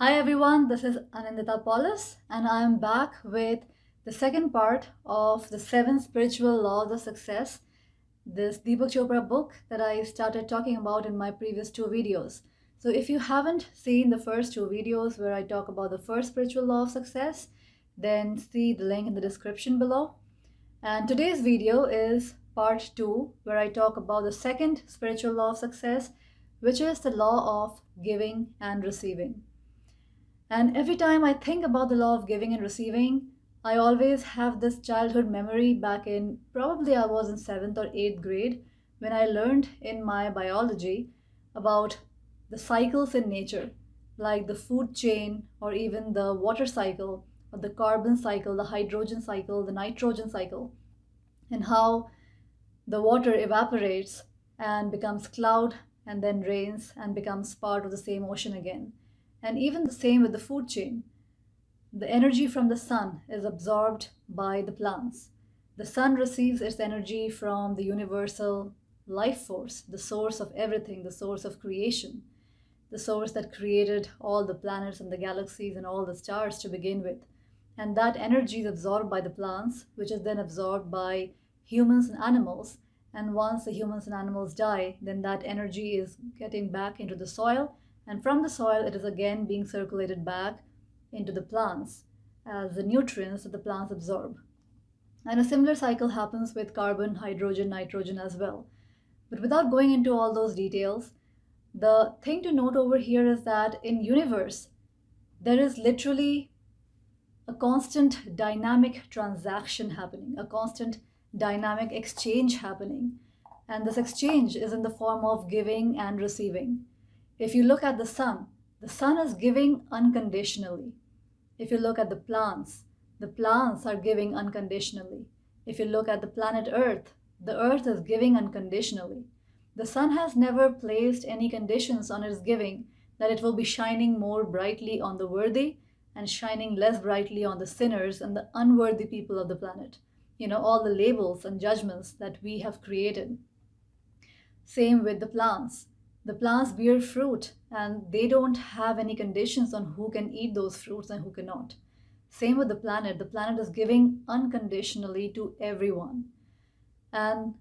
Hi everyone, this is Annindita Palaus, and I am back with the second part of the 7 spiritual laws of success, this Deepak Chopra book that I started talking about in my previous 2 videos. So if you haven't seen the first 2 videos where I talk about the first spiritual law of success, then see the link in the description below. And today's video is part 2 where I talk about the second spiritual law of success, which is the law of giving and receiving. And every time I think about the law of giving and receiving, I always have this childhood memory back in probably I was in 7th or 8th grade when I learned in my biology about the cycles in nature, like the food chain or even the water cycle or the carbon cycle, the hydrogen cycle, the nitrogen cycle, and how the water evaporates and becomes cloud and then rains and becomes part of the same ocean again. And even the same with the food chain. The energy from the sun is absorbed by the plants. The sun receives its energy from the universal life force, the source of everything, the source of creation, the source that created all the planets and the galaxies and all the stars to begin with. And that energy is absorbed by the plants, which is then absorbed by humans and animals. And once the humans and animals die, then that energy is getting back into the soil. And from the soil, it is again being circulated back into the plants as the nutrients that the plants absorb. And a similar cycle happens with carbon, hydrogen, nitrogen as well. But without going into all those details, the thing to note over here is that in universe, there is literally a constant dynamic transaction happening, a constant dynamic exchange happening. And this exchange is in the form of giving and receiving. If you look at the sun is giving unconditionally. If you look at the plants are giving unconditionally. If you look at the planet Earth, the Earth is giving unconditionally. The sun has never placed any conditions on its giving that it will be shining more brightly on the worthy and shining less brightly on the sinners and the unworthy people of the planet. You know, all the labels and judgments that we have created. Same with the plants. The plants bear fruit and they don't have any conditions on who can eat those fruits and who cannot. Same with the planet. The planet is giving unconditionally to everyone. And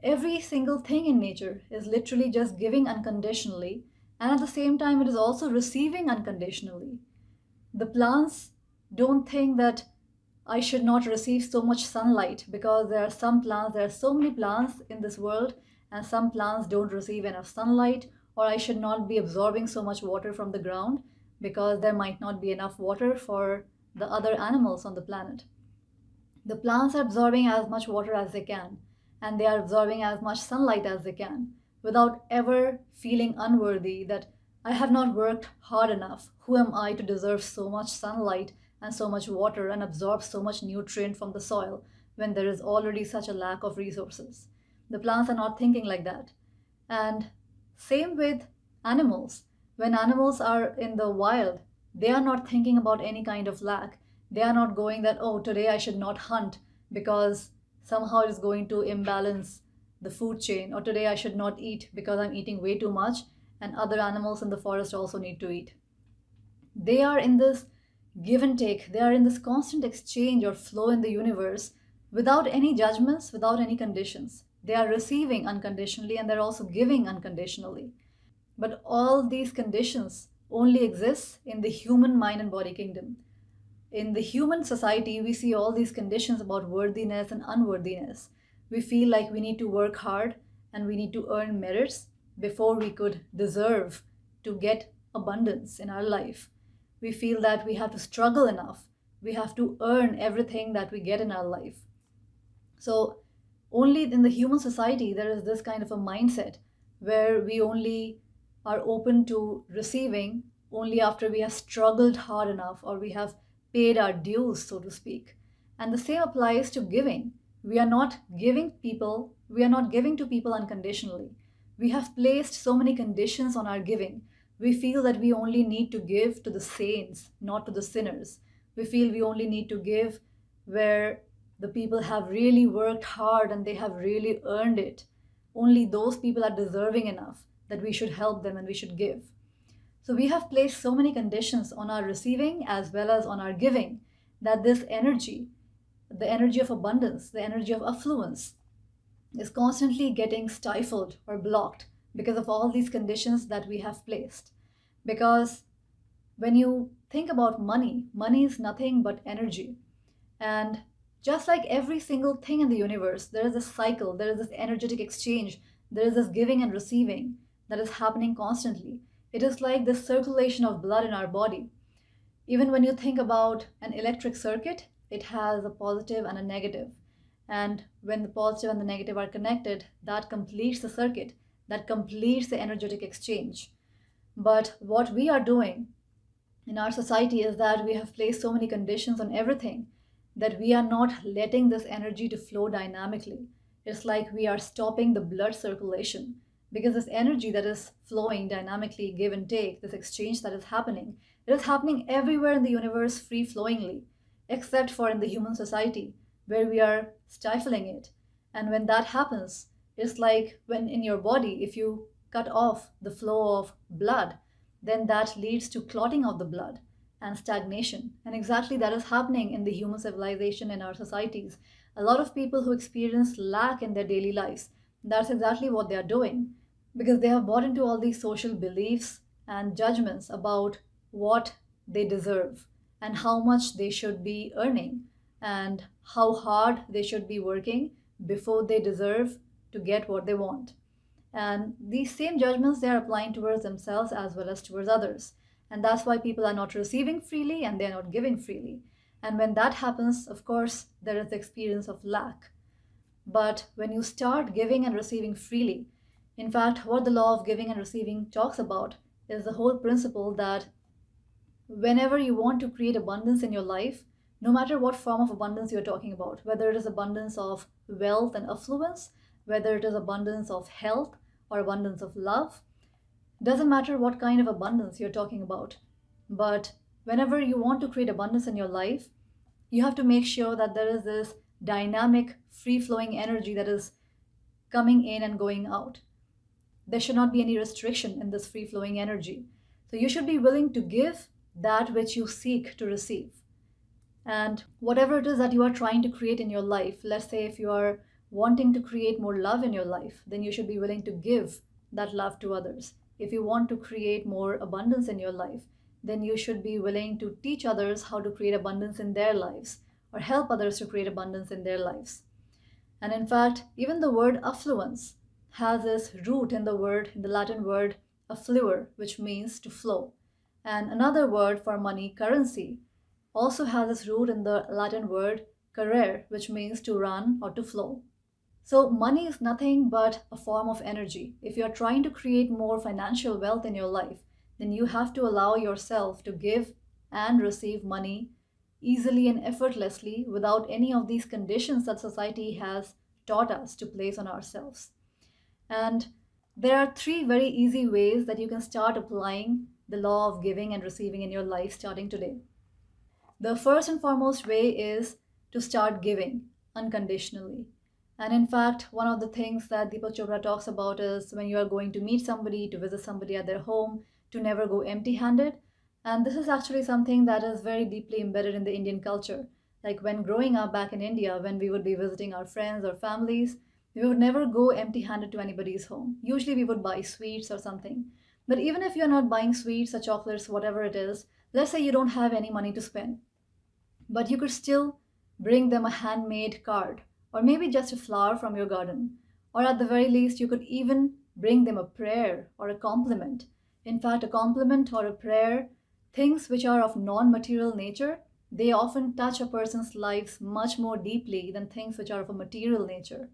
every single thing in nature is literally just giving unconditionally, and at the same time, it is also receiving unconditionally. The plants don't think that I should not receive so much sunlight because there are so many plants in this world, and some plants don't receive enough sunlight, or I should not be absorbing so much water from the ground because there might not be enough water for the other animals on the planet. The plants are absorbing as much water as they can, and they are absorbing as much sunlight as they can without ever feeling unworthy that I have not worked hard enough. Who am I to deserve so much sunlight and so much water and absorb so much nutrient from the soil when there is already such a lack of resources? The plants are not thinking like that. And same with animals. When animals are in the wild, they are not thinking about any kind of lack. They are not going that, oh, today I should not hunt because somehow it is going to imbalance the food chain, or today I should not eat because I'm eating way too much and other animals in the forest also need to eat. They are in this give and take. They are in this constant exchange or flow in the universe without any judgments, without any conditions. They are receiving unconditionally and they're also giving unconditionally. But all these conditions only exist in the human mind and body kingdom. In the human society, we see all these conditions about worthiness and unworthiness. We feel like we need to work hard and we need to earn merits before we could deserve to get abundance in our life. We feel that we have to struggle enough. We have to earn everything that we get in our life. So only in the human society, there is this kind of a mindset where we only are open to receiving only after we have struggled hard enough or we have paid our dues, so to speak. And the same applies to giving. We are not giving to people unconditionally. We have placed so many conditions on our giving. We feel that we only need to give to the saints, not to the sinners. We feel we only need to give where the people have really worked hard and they have really earned it. Only those people are deserving enough that we should help them and we should give. So we have placed so many conditions on our receiving as well as on our giving that this energy, the energy of abundance, the energy of affluence, is constantly getting stifled or blocked because of all these conditions that we have placed. Because when you think about money, money is nothing but energy. And just like every single thing in the universe, there is a cycle, there is this energetic exchange, there is this giving and receiving that is happening constantly. It is like this circulation of blood in our body. Even when you think about an electric circuit, it has a positive and a negative. And when the positive and the negative are connected, that completes the circuit, that completes the energetic exchange. But what we are doing in our society is that we have placed so many conditions on everything that we are not letting this energy to flow dynamically. It's like we are stopping the blood circulation because this energy that is flowing dynamically, give and take, this exchange that is happening, it is happening everywhere in the universe free flowingly, except for in the human society where we are stifling it. And when that happens, it's like when in your body, if you cut off the flow of blood, then that leads to clotting of the blood and stagnation. And exactly that is happening in the human civilization in our societies. A lot of people who experience lack in their daily lives, that's exactly what they are doing because they have bought into all these social beliefs and judgments about what they deserve and how much they should be earning and how hard they should be working before they deserve to get what they want. And these same judgments they are applying towards themselves as well as towards others. And that's why people are not receiving freely and they're not giving freely. And when that happens, of course, there is the experience of lack. But when you start giving and receiving freely, in fact, what the law of giving and receiving talks about is the whole principle that whenever you want to create abundance in your life, no matter what form of abundance you're talking about, whether it is abundance of wealth and affluence, whether it is abundance of health or abundance of love, doesn't matter what kind of abundance you're talking about. But whenever you want to create abundance in your life, you have to make sure that there is this dynamic, free flowing energy that is coming in and going out. There should not be any restriction in this free flowing energy. So you should be willing to give that which you seek to receive. And whatever it is that you are trying to create in your life, let's say if you are wanting to create more love in your life, then you should be willing to give that love to others. If you want to create more abundance in your life, then you should be willing to teach others how to create abundance in their lives or help others to create abundance in their lives. And in fact, even the word affluence has its root in the Latin word affluere, which means to flow. And another word for money, currency, also has its root in the Latin word carere, which means to run or to flow. So money is nothing but a form of energy. If you're trying to create more financial wealth in your life, then you have to allow yourself to give and receive money easily and effortlessly without any of these conditions that society has taught us to place on ourselves. And there are three very easy ways that you can start applying the law of giving and receiving in your life starting today. The first and foremost way is to start giving unconditionally. And in fact, one of the things that Deepak Chopra talks about is when you are going to meet somebody, to visit somebody at their home, to never go empty handed. And this is actually something that is very deeply embedded in the Indian culture. Like when growing up back in India, when we would be visiting our friends or families, we would never go empty handed to anybody's home. Usually we would buy sweets or something. But even if you're not buying sweets or chocolates, whatever it is, let's say you don't have any money to spend, but you could still bring them a handmade card or maybe just a flower from your garden. Or at the very least, you could even bring them a prayer or a compliment. In fact, a compliment or a prayer, things which are of non-material nature, they often touch a person's lives much more deeply than things which are of a material nature.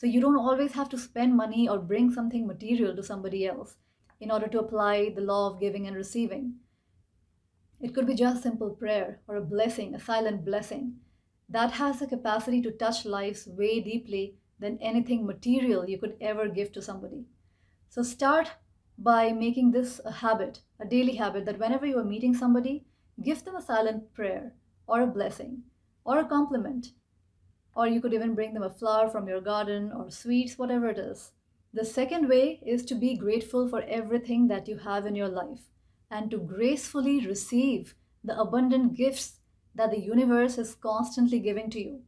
So you don't always have to spend money or bring something material to somebody else in order to apply the law of giving and receiving. It could be just simple prayer or a blessing, a silent blessing. That has the capacity to touch lives way deeply than anything material you could ever give to somebody. So start by making this a habit, a daily habit, that whenever you are meeting somebody, give them a silent prayer or a blessing or a compliment. Or you could even bring them a flower from your garden or sweets, whatever it is. The second way is to be grateful for everything that you have in your life. and to gracefully receive the abundant gifts that the universe is constantly giving to you.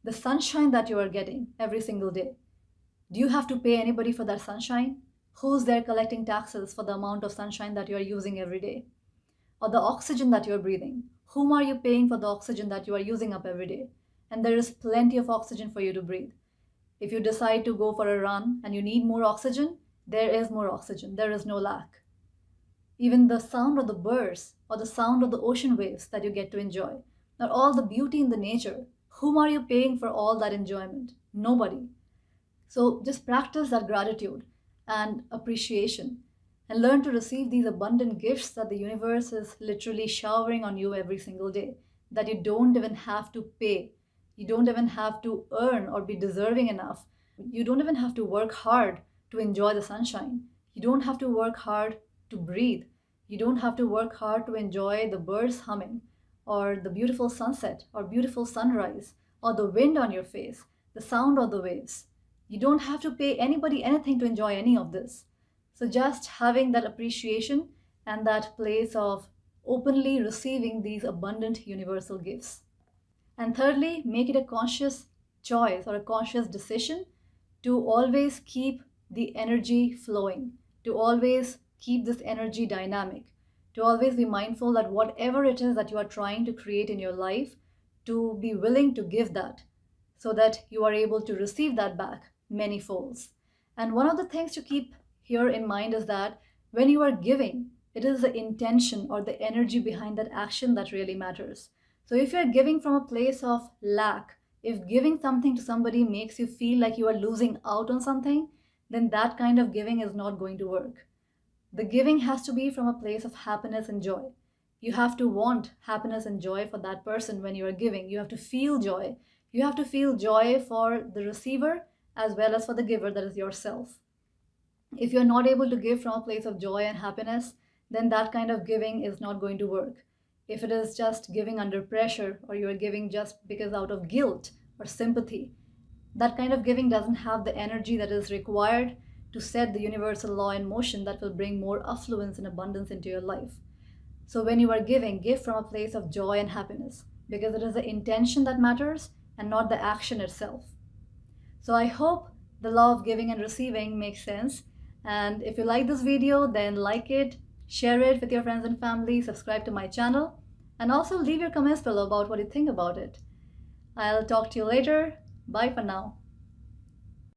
The sunshine that you are getting every single day. Do you have to pay anybody for that sunshine? Who's there collecting taxes for the amount of sunshine that you are using every day? Or the oxygen that you're breathing? Whom are you paying for the oxygen that you are using up every day? And there is plenty of oxygen for you to breathe. If you decide to go for a run and you need more oxygen, there is more oxygen. There is no lack. Even the sound of the birds or the sound of the ocean waves that you get to enjoy, or all the beauty in the nature, whom are you paying for all that enjoyment? Nobody. So just practice that gratitude and appreciation and learn to receive these abundant gifts that the universe is literally showering on you every single day, that you don't even have to pay. You don't even have to earn or be deserving enough. You don't even have to work hard to enjoy the sunshine. You don't have to work hard to breathe. You don't have to work hard to enjoy the birds humming, or the beautiful sunset, or beautiful sunrise, or the wind on your face, the sound of the waves. You don't have to pay anybody anything to enjoy any of this. So just having that appreciation and that place of openly receiving these abundant universal gifts. And thirdly, make it a conscious choice or a conscious decision to always keep the energy flowing, to always keep this energy dynamic, to always be mindful that whatever it is that you are trying to create in your life, to be willing to give that so that you are able to receive that back many folds. And one of the things to keep here in mind is that when you are giving, it is the intention or the energy behind that action that really matters. So if you're giving from a place of lack, if giving something to somebody makes you feel like you are losing out on something, then that kind of giving is not going to work. The giving has to be from a place of happiness and joy. You have to want happiness and joy for that person when you are giving. You have to feel joy. You have to feel joy for the receiver as well as for the giver, that is yourself. If you're not able to give from a place of joy and happiness, then that kind of giving is not going to work. If it is just giving under pressure, or you are giving just because out of guilt or sympathy, that kind of giving doesn't have the energy that is required to set the universal law in motion that will bring more affluence and abundance into your life. So when you are giving, give from a place of joy and happiness, because it is the intention that matters and not the action itself. So I hope the law of giving and receiving makes sense. And if you like this video, then like it, share it with your friends and family, subscribe to my channel, and also leave your comments below about what you think about it. I'll talk to you later. Bye for now.